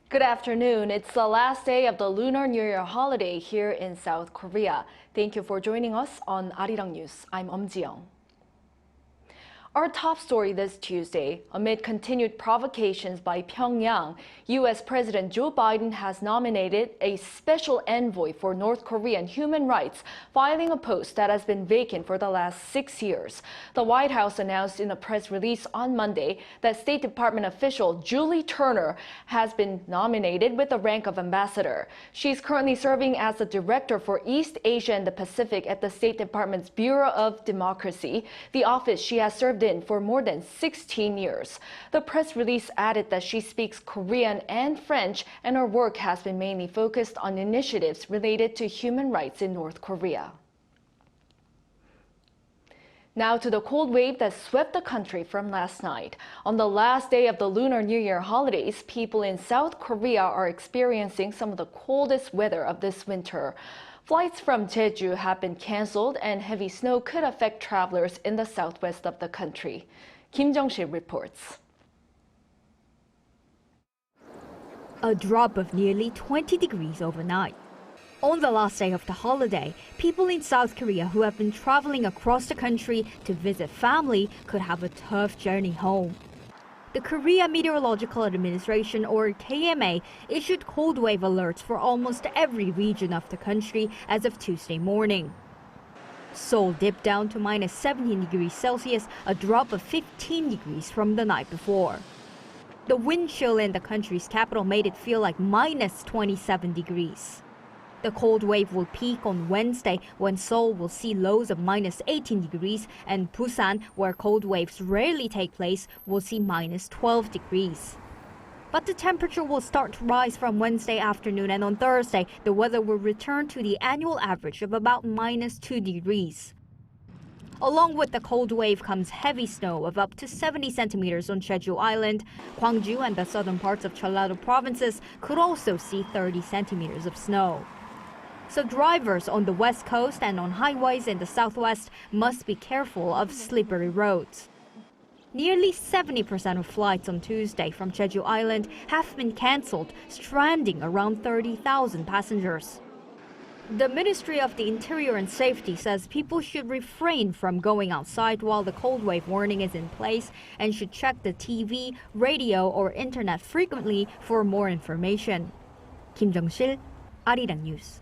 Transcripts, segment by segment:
Good afternoon. It's the last day of the Lunar New Year holiday here in South Korea. Thank you for joining us on Arirang News. I'm Ji-young. Our top story this Tuesday, amid continued provocations by Pyongyang, U.S. President Joe Biden has nominated a special envoy for North Korean human rights, filing a post that has been vacant for the last 6 years. The White House announced in a press release on Monday that State Department official Julie Turner has been nominated with the rank of ambassador. She's currently serving as the director for East Asia and the Pacific at the State Department's Bureau of Democracy, the office she has served in for more than 16 years. The press release added that she speaks Korean and French, and her work has been mainly focused on initiatives related to human rights in North Korea. Now to the cold wave that swept the country from last night. On the last day of the Lunar New Year holidays, people in South Korea are experiencing some of the coldest weather of this winter. Flights from Jeju have been canceled, and heavy snow could affect travelers in the southwest of the country. Kim Jung-sil reports. A drop of nearly 20 degrees overnight. On the last day of the holiday, people in South Korea who have been traveling across the country to visit family could have a tough journey home. The Korea Meteorological Administration, or KMA, issued cold wave alerts for almost every region of the country as of Tuesday morning. Seoul dipped down to minus 17 degrees Celsius, a drop of 15 degrees from the night before. The wind chill in the country's capital made it feel like minus 27 degrees. The cold wave will peak on Wednesday when Seoul will see lows of minus 18 degrees, and Busan, where cold waves rarely take place, will see minus 12 degrees. But the temperature will start to rise from Wednesday afternoon, and on Thursday, the weather will return to the annual average of about minus 2 degrees. Along with the cold wave comes heavy snow of up to 70 centimeters on Jeju Island. Gwangju and the southern parts of Jeollal provinces could also see 30 centimeters of snow. So drivers on the west coast and on highways in the southwest must be careful of slippery roads. Nearly 70% of flights on Tuesday from Jeju Island have been cancelled, stranding around 30,000 passengers. The Ministry of the Interior and Safety says people should refrain from going outside while the cold wave warning is in place and should check the TV, radio, or internet frequently for more information. Kim Jung-sil, Arirang News.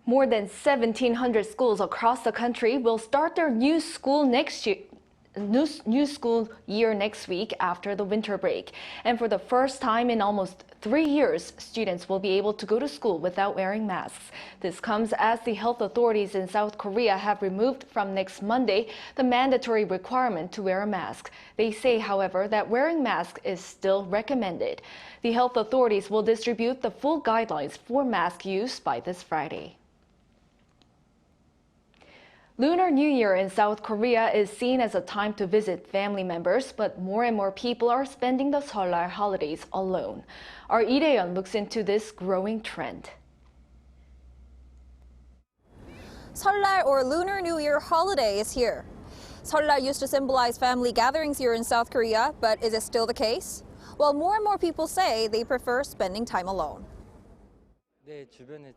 More than 1,700 schools across the country will start their new school year next week after the winter break. And for the first time in almost 3 years, students will be able to go to school without wearing masks. This comes as the health authorities in South Korea have removed from next Monday the mandatory requirement to wear a mask. They say, however, that wearing masks is still recommended. The health authorities will distribute the full guidelines for mask use by this Friday. Lunar New Year in South Korea is seen as a time to visit family members, but more and more people are spending the Seollal holidays alone. Our Lee Dae-yeon looks into this growing trend. Seollal, or Lunar New Year holiday, is here. Seollal used to symbolize family gatherings here in South Korea, but is it still the case? Well, more and more people say they prefer spending time alone.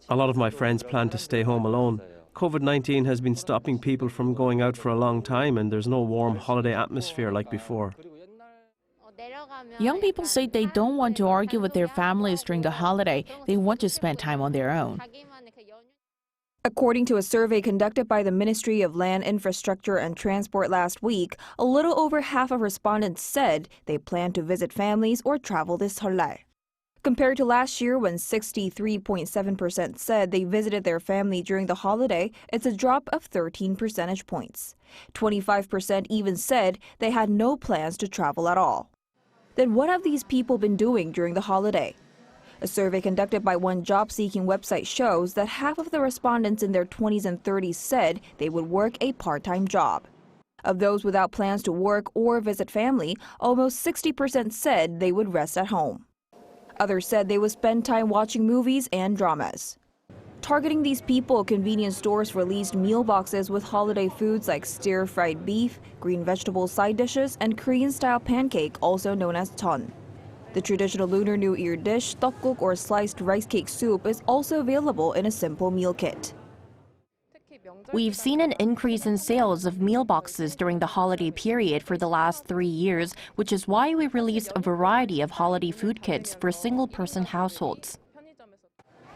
A lot of my friends plan to stay home alone. COVID-19 has been stopping people from going out for a long time, and there's no warm holiday atmosphere like before. Young people say they don't want to argue with their families during the holiday. They want to spend time on their own. According to a survey conducted by the Ministry of Land, Infrastructure and Transport last week, a little over half of respondents said they plan to visit families or travel this Seollal. Compared to last year, when 63.7% said they visited their family during the holiday, it's a drop of 13 percentage points. 25% even said they had no plans to travel at all. Then what have these people been doing during the holiday? A survey conducted by one job-seeking website shows that half of the respondents in their 20s and 30s said they would work a part-time job. Of those without plans to work or visit family, almost 60% said they would rest at home. Others said they would spend time watching movies and dramas. Targeting these people, convenience stores released meal boxes with holiday foods like stir-fried beef, green vegetable side dishes, and Korean-style pancake, also known as ton. The traditional Lunar New Year dish, tteokguk or sliced rice cake soup, is also available in a simple meal kit. We've seen an increase in sales of meal boxes during the holiday period for the last 3 years, which is why we released a variety of holiday food kits for single-person households.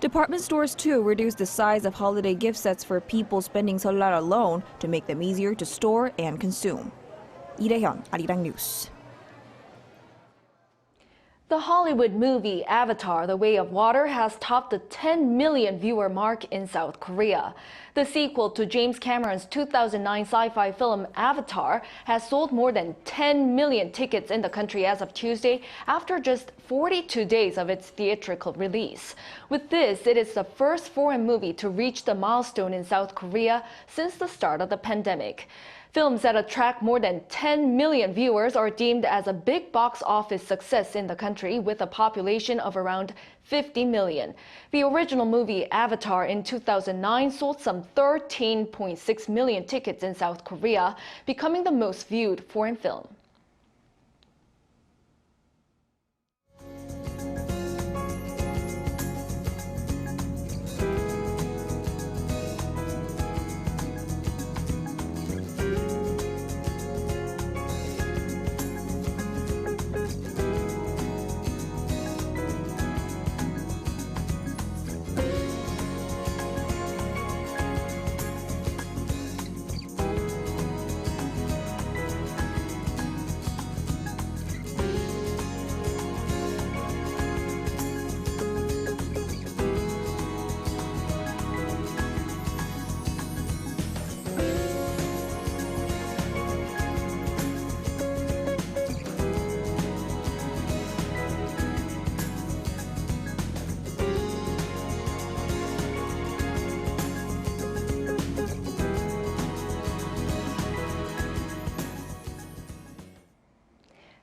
Department stores too reduced the size of holiday gift sets for people spending Seollal alone to make them easier to store and consume. Lee Hyun, Arirang News. The Hollywood movie Avatar: The Way of Water has topped the 10 million viewer mark in South Korea. The sequel to James Cameron's 2009 sci-fi film Avatar has sold more than 10 million tickets in the country as of Tuesday, after just 42 days of its theatrical release. With this, it is the first foreign movie to reach the milestone in South Korea since the start of the pandemic. Films that attract more than 10 million viewers are deemed as a big box office success in the country, with a population of around 50 million. The original movie Avatar in 2009 sold some 13.6 million tickets in South Korea, becoming the most viewed foreign film.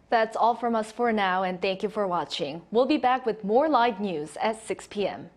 That's all from us for now, and thank you for watching. We'll be back with more live news at 6 p.m.